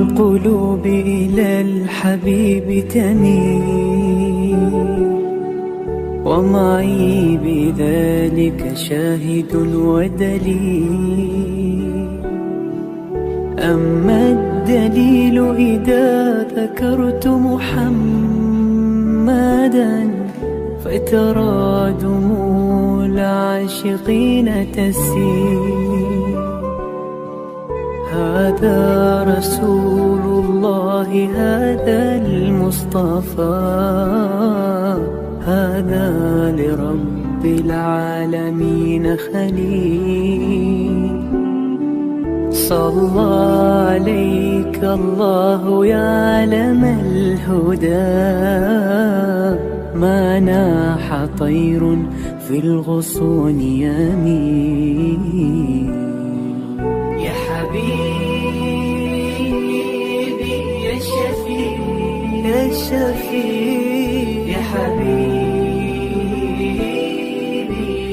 القلوب إلى الحبيب تميل، ومعي بذلك شاهد ودليل. أما الدليل إذا ذكرت محمدا فترى دموع العاشقين تسيل. هذا رسول الله، هذا المصطفى، هذا لرب العالمين خليل. صلى عليك الله يا علم الهدى، ما ناح طير في الغصون يمين. يا حبيبي يا شفيع يا شفيع، يا حبيبي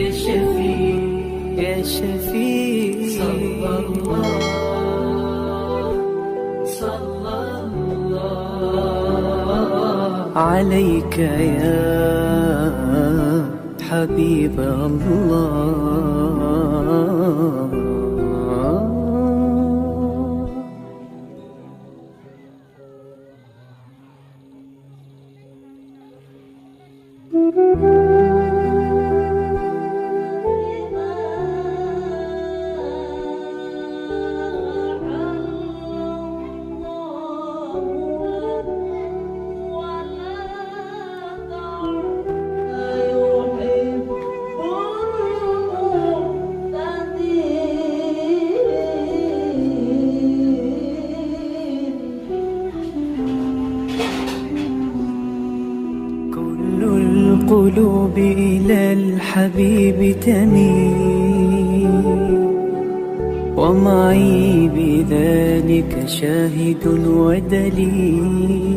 يا شفيع يا شفيع. صلى الله عليك يا حبيب الله. القلوب إلى الحبيب تميل، ومعي بذلك شاهد ودليل.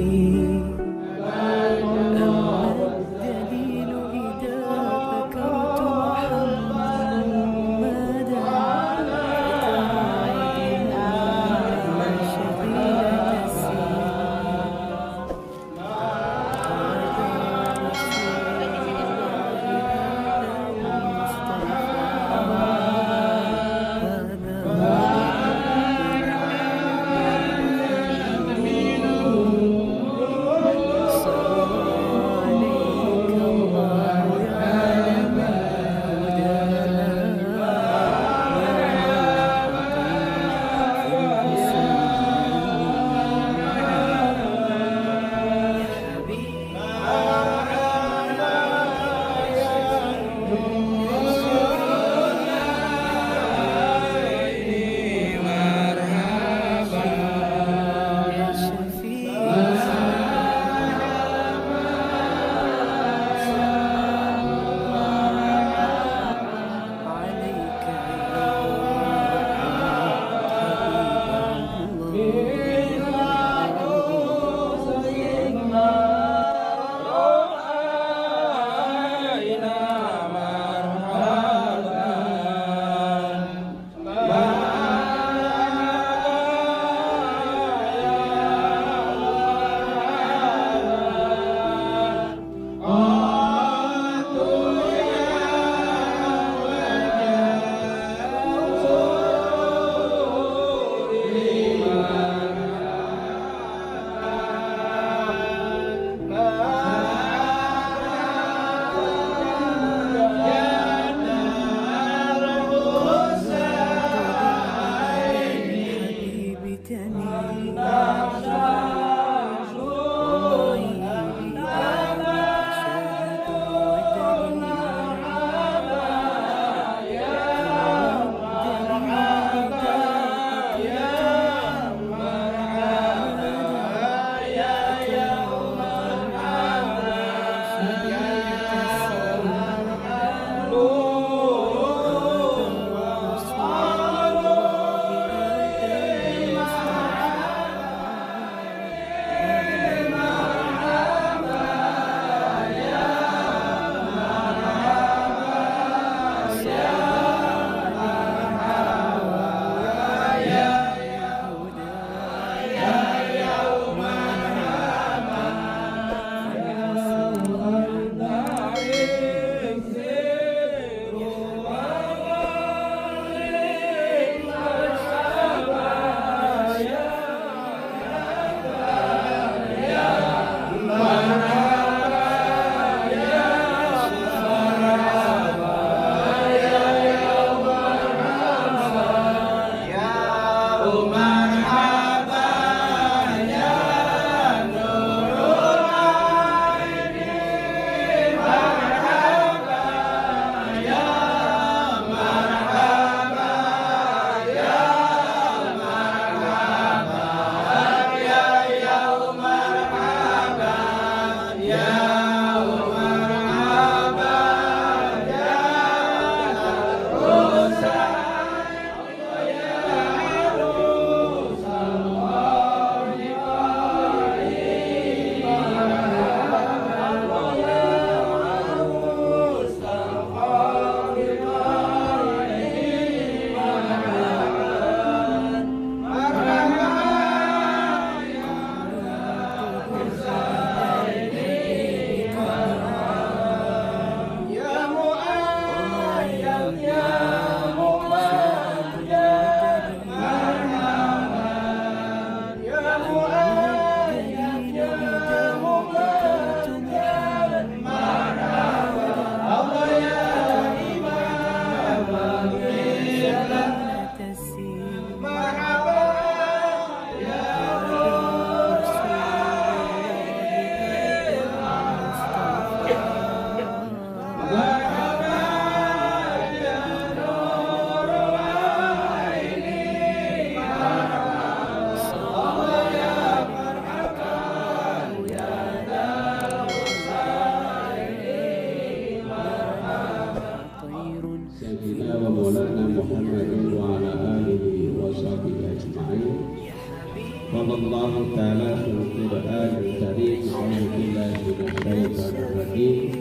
Allah Ta'ala fil Qur'an al-Karim. A'udzu billahi minasyaitonir rajim.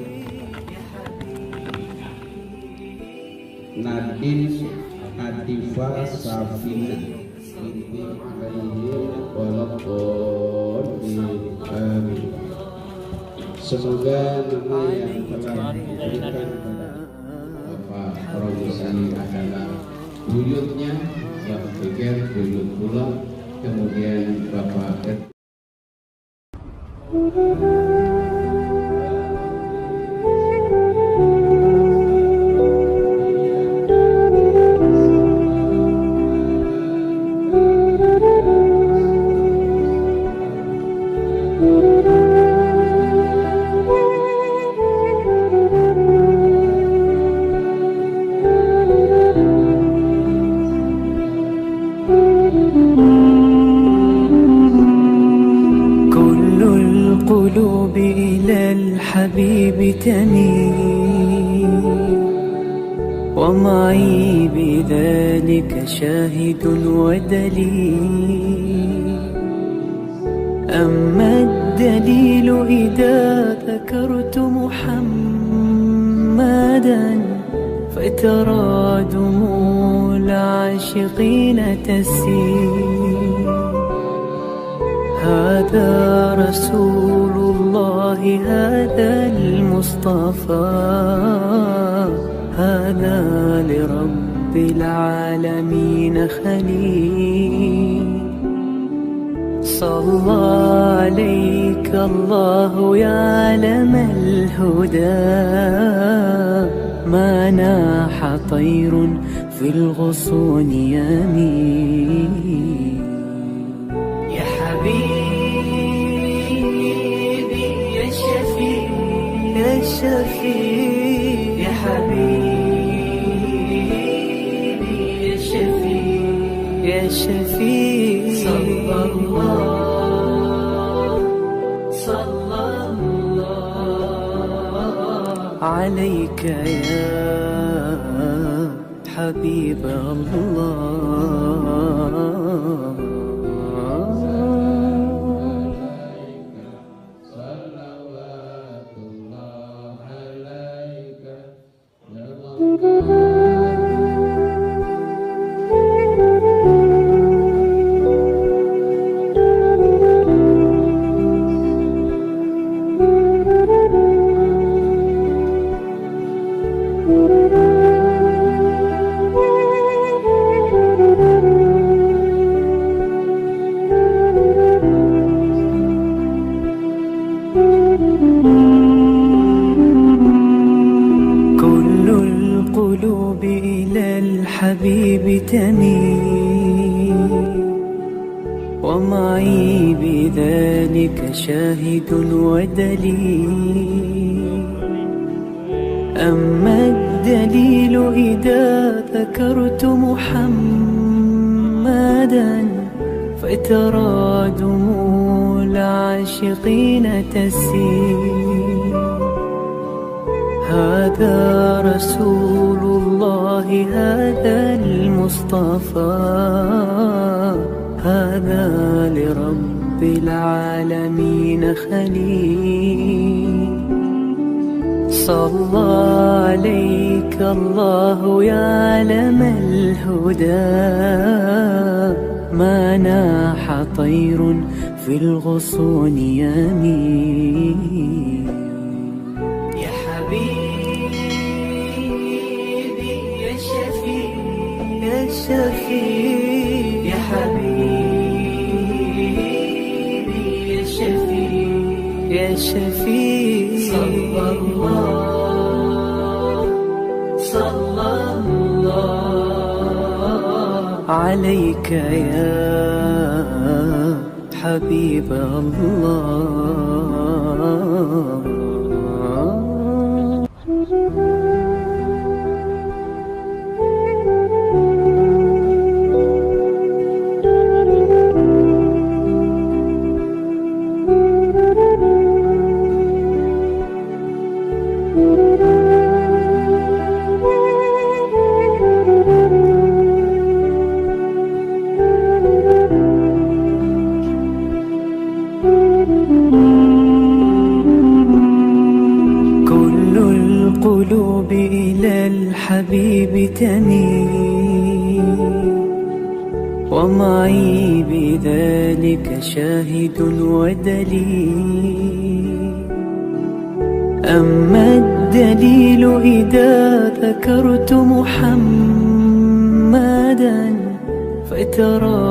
Nadine Atifa Safina binti alaihi waladhdallin. Amin. Semoga nama yang telah diberikan kepada Bapak Prosesi adalah buyutnya, Bapak Beger, buyut pula, kemudian Bapak القلوب إلى الحبيب تميل ومعي بذلك شاهد ودليل. أما الدليل إذا ذكرت محمدا فترى دموع العاشقين تسيل. هذا رسول الله، هذا المصطفى، هذا لرب العالمين خليل. صلى عليك الله يا علم الهدى، ما ناح طير في الغصون يمين. حبيبي يا شفيع يا شفيع يا حبيبي يا شفيع يا شفيع. صلى الله عليك يا حبيب الله. القلوب إلى الحبيب تميل ومعي بذلك شاهد ودليل. أما الدليل إذا ذكرت محمدا فترى دموع العاشقين تسيل. هذا رسول الله، هذا المصطفى، هذا لرب العالمين خليل. صلى عليك الله يا علم الهدى، ما ناح طير في الغصون يمين. يا حبيبي يا شفيع يا شفيع يا حبيبي يا شفيع يا شفيع. صلى الله عليك يا حبيب الله. الحبيب تميل، ومعي بذلك شاهد ودليل. أما الدليل إذا ذكرت محمدا فترى